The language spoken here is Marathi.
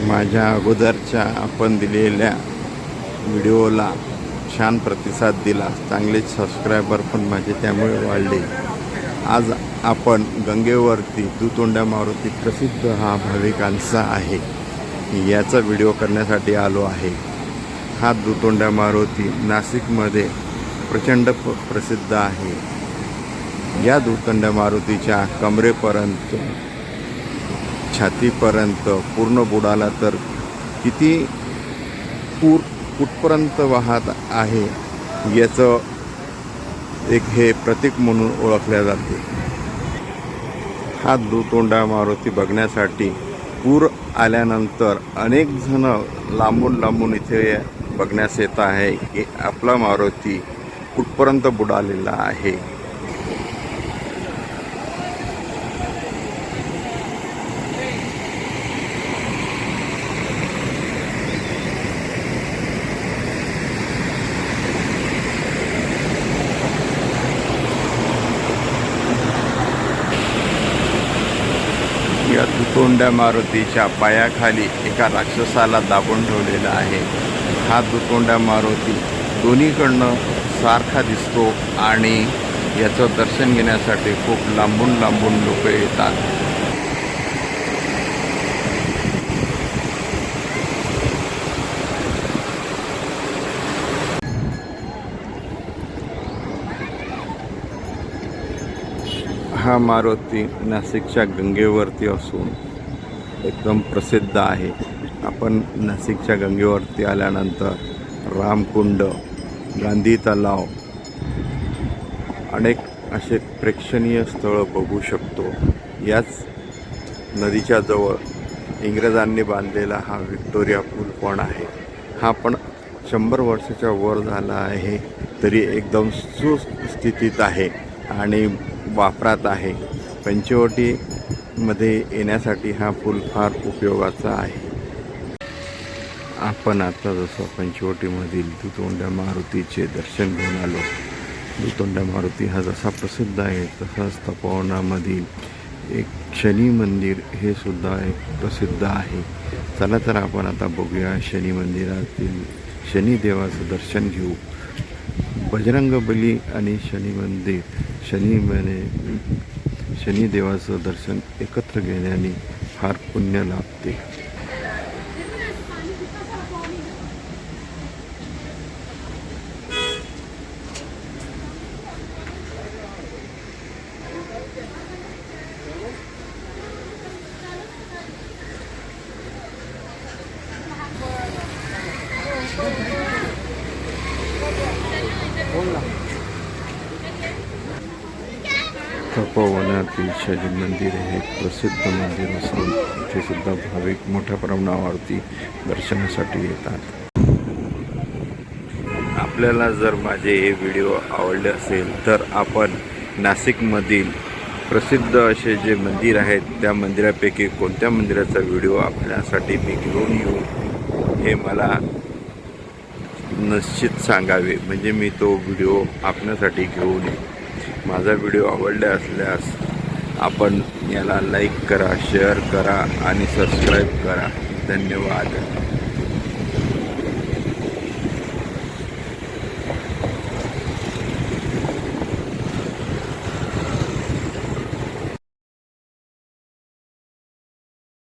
माझ्या अगोदरच्या आपण दिलेल्या व्हिडिओला छान प्रतिसाद दिला, चांगले सबस्क्रायबर पण माझे त्यामुळे वाढले। आज आपण गंगेवरती दुतोंड्या मारुती प्रसिद्ध हा भाविकांचा आहे, याचा व्हिडिओ करण्यासाठी आलो आहे। हा दुतोंड्या मारुती नाशिकमध्ये प्रचंड प्रसिद्ध आहे। या दुतोंड्या मारुतीच्या कमरेपर्यंत छातीपर्यंत पूर्ण बुडाला तर किती पूर कुठपर्यंत वाहत आहे याचं एक हे प्रतीक म्हणून ओळखले जाते। हा दुतोंड्या मारुती बघण्यासाठी पूर आल्यानंतर अनेक जण लांबून लांबून इथे बघण्यास येत आहे की आपला मारुती कुठपर्यंत बुडालेला आहे। या दुतोंड्या मारुतीच्या पायाखाली एका राक्षसाला दाबून ठेवलेला आहे। हा दुतोंड्या मारुती दोन्हीकडनं सारखा दिसतो आणि याचं दर्शन घेण्यासाठी खूप लांबून लांबून लोक येतात। हा मारुती नाशिकच्या गंगेवरती असून एकदम प्रसिद्ध आहे। आपण नाशिकच्या गंगेवरती आल्यानंतर रामकुंड, गांधी तलाव अनेक असे प्रेक्षणीय स्थळं बघू शकतो। याच नदीच्या जवळ इंग्रजांनी बांधलेला हा व्हिक्टोरिया पूल पण आहे। हा पण 100 वर्षाच्या वर झाला आहे तरी एकदम सुस्थितीत आहे आणि वापरात आहे। पंचवटीमध्ये येण्यासाठी हा पूल फार उपयोगाचा आहे। आपण आता जसं पंचवटीमधील दुतोंड्या मारुतीचे दर्शन घेऊन आलो। दुतोंड्या मारुती हा जसा प्रसिद्ध आहे तसाच तपोवनामधील एक शनी मंदिर हे सुद्धा एक प्रसिद्ध आहे। चला तर आपण आता बघूया शनी मंदिरातील शनिदेवाचं दर्शन घेऊ। बजरंगबली आणि शनी मंदिर शनिदेवाचं दर्शन एकत्र घेण्याने फार पुण्य लाभते। तपोवनातील शनी मंदिर हे प्रसिद्ध मंदिर असून इथे सुद्धा भाविक मोठ्या प्रमाणावरती दर्शनासाठी येतात। आपल्याला जर माझे हे व्हिडिओ आवडले असेल तर आपण नाशिकमधील प्रसिद्ध असे जे मंदिर आहेत त्या मंदिरापैकी कोणत्या मंदिराचा व्हिडिओ आपल्यासाठी मी घेऊन येऊ हे मला निश्चित सांगावे, म्हणजे मी तो व्हिडिओ आपल्यासाठी घेऊन येईन। माझा व्हिडिओ आवडला असल्यास आपण याला लाईक करा, शेअर करा आणि सबस्क्राईब करा। धन्यवाद।